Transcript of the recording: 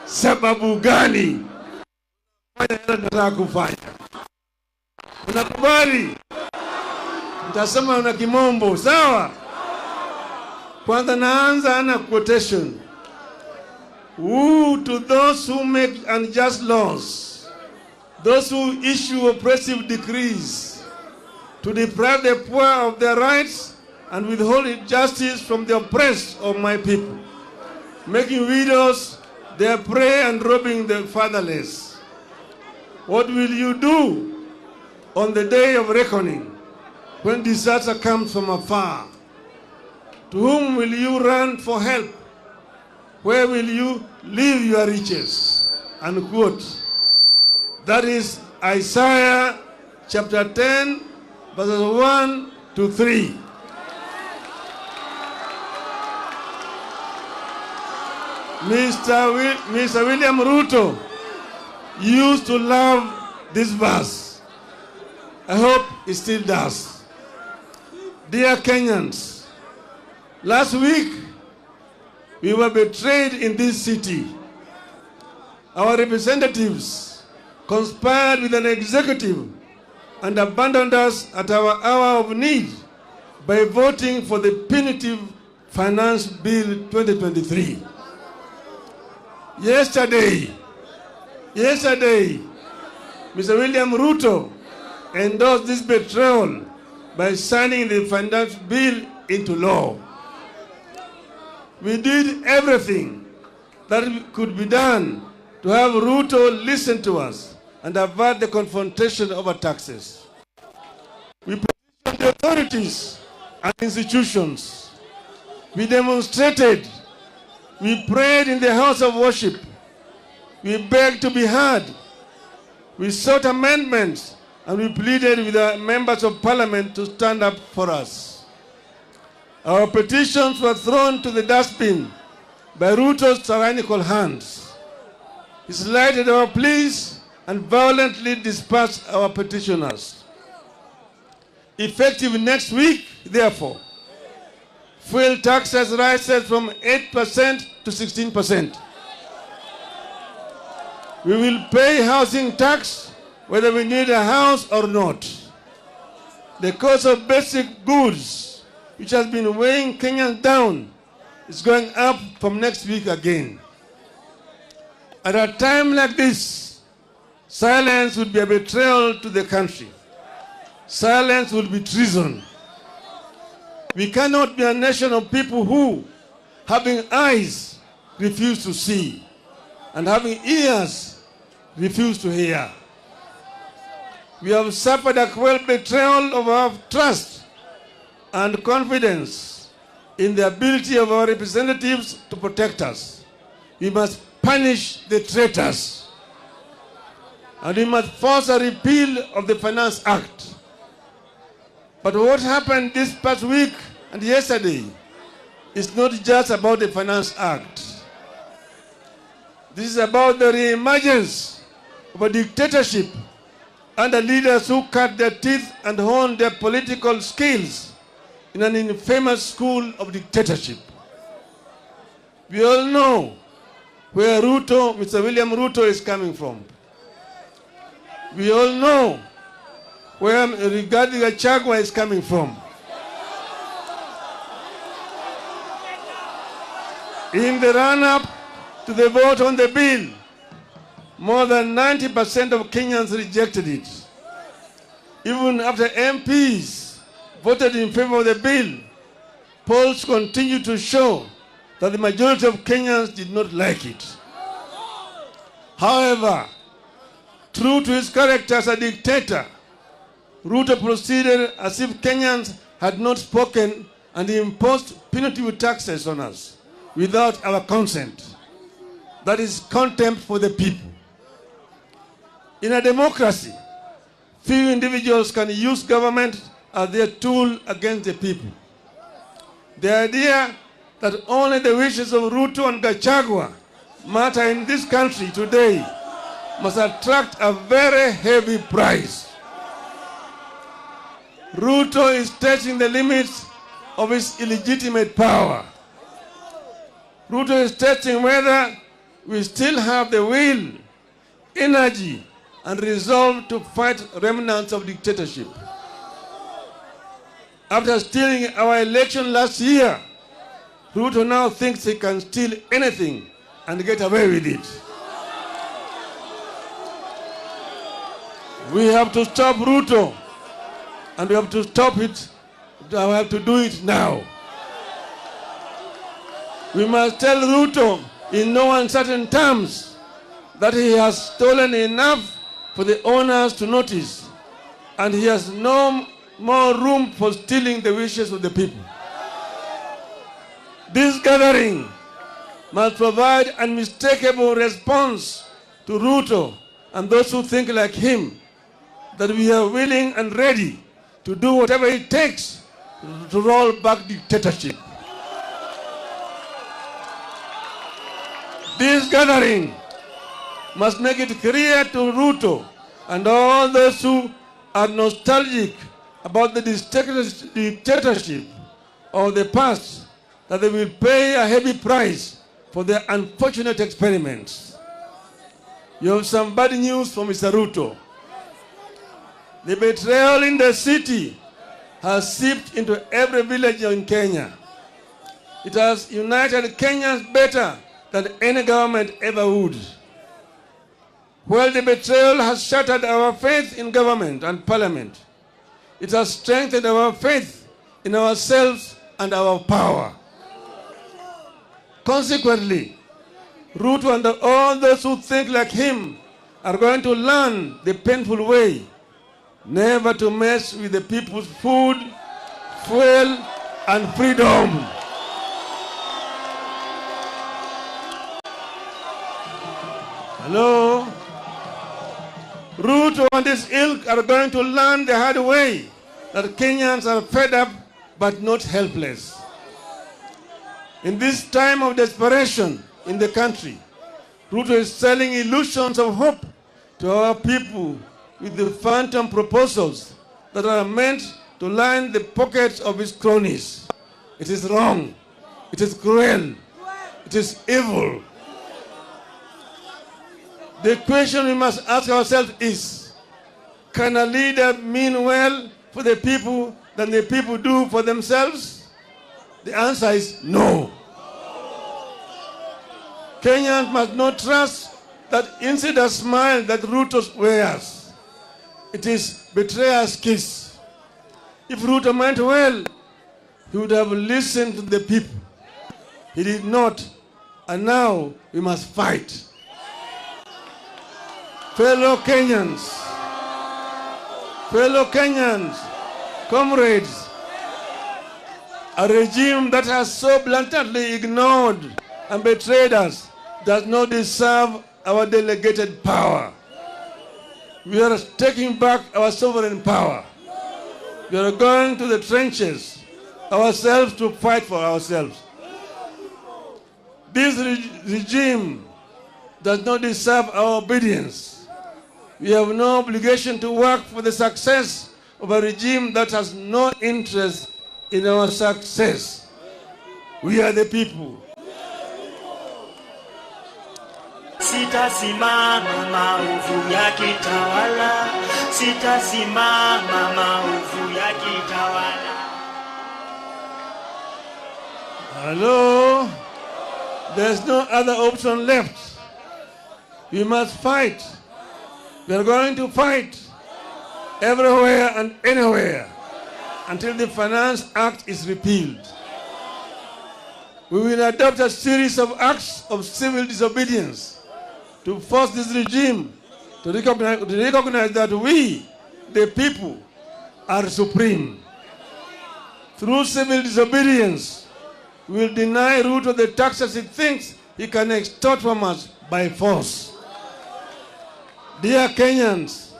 sababu gani fanya yale nataka kufanya. Unakubali? Nitasema una kimombo, sawa? Kwanza naanza na quotation. Woe to those who make unjust laws, those who issue oppressive decrees, to deprive the poor of their rights and withhold justice from the oppressed of my people, making widows their prey and robbing the fatherless. What will you do on the day of reckoning, when disaster comes from afar? To whom will you run for help? Where will you leave your riches? Unquote. That is Isaiah chapter 10, verses 1 to 3. Mr. William Ruto used to love this verse. I hope he still does. Dear Kenyans, last week we were betrayed in this city. Our representatives conspired with an executive and abandoned us at our hour of need by voting for the punitive Finance Bill 2023. Yesterday, Mr. William Ruto endorsed this betrayal by signing the Finance Bill into law. We did everything that could be done to have Ruto listen to us and avert the confrontation over taxes. We petitioned the authorities and institutions. We demonstrated. We prayed in the house of worship. We begged to be heard. We sought amendments, and we pleaded with the members of parliament to stand up for us. Our petitions were thrown to the dustbin by Ruto's tyrannical hands. He slighted our pleas and violently dispersed our petitioners. Effective next week, therefore, fuel taxes rises from 8% to 16%. We will pay housing tax whether we need a house or not. The cost of basic goods, which has been weighing Kenyans down, is going up from next week again. At a time like this, silence would be a betrayal to the country. Silence would be treason. We cannot be a nation of people who, having eyes, refuse to see, and having ears, refuse to hear. We have suffered a cruel betrayal of our trust and confidence in the ability of our representatives to protect us. We must punish the traitors, and we must force a repeal of the Finance Act. But what happened this past week and yesterday is not just about the Finance Act. This is about the reemergence of a dictatorship under leaders who cut their teeth and honed their political skills in an infamous school of dictatorship. We all know where Mr. William Ruto is coming from. We all know where Rigathi Gachagua is coming from. In the run-up to the vote on the bill, more than 90% of Kenyans rejected it. Even after MPs voted in favor of the bill, polls continue to show that the majority of Kenyans did not like it. However, true to his character as a dictator, Ruto proceeded as if Kenyans had not spoken and he imposed punitive taxes on us without our consent. That is contempt for the people. In a democracy, few individuals can use government as their tool against the people. The idea that only the wishes of Ruto and Gachagua matter in this country today must attract a very heavy price. Ruto is testing the limits of his illegitimate power. Ruto is testing whether we still have the will, energy, and resolve to fight remnants of dictatorship. After stealing our election last year, Ruto now thinks he can steal anything and get away with it. We have to stop Ruto, and we have to stop it. We have to do it now. We must tell Ruto in no uncertain terms that he has stolen enough for the owners to notice, and he has no more room for stealing the wishes of the people. This gathering must provide an unmistakable response to Ruto and those who think like him, that we are willing and ready to do whatever it takes to roll back dictatorship. This gathering must make it clear to Ruto and all those who are nostalgic about the dictatorship of the past that they will pay a heavy price for their unfortunate experiments. You have some bad news for Mr. Ruto. The betrayal in the city has seeped into every village in Kenya. It has united Kenyans better than any government ever would. While the betrayal has shattered our faith in government and parliament, it has strengthened our faith in ourselves and our power. Consequently, Ruto and all those who think like him are going to learn the painful way never to mess with the people's food, fuel, and freedom. Hello? Ruto and his ilk are going to learn the hard way that Kenyans are fed up but not helpless. In this time of desperation in the country, Ruto is selling illusions of hope to our people with the phantom proposals that are meant to line the pockets of his cronies. It is wrong. It is cruel. It is evil. The question we must ask ourselves is, can a leader mean well for the people than the people do for themselves? The answer is no. Kenyans must not trust that insider smile that Ruto wears. It is betrayer's kiss. If Ruto meant well, he would have listened to the people. He did not, and now we must fight. Fellow Kenyans, comrades, a regime that has so blatantly ignored and betrayed us does not deserve our delegated power. We are taking back our sovereign power. We are going to the trenches ourselves to fight for ourselves. This regime does not deserve our obedience. We have no obligation to work for the success of a regime that has no interest in our success. We are the people. Sitasimama maovu ya kitawala, sitasimama maovu ya kitawala. Hello? There's no other option left. We must fight. We are going to fight everywhere and anywhere until the Finance Act is repealed. We will adopt a series of acts of civil disobedience to force this regime to recognize that we, the people, are supreme. Through civil disobedience, we will deny Ruto the taxes he thinks he can extort from us by force. Dear Kenyans,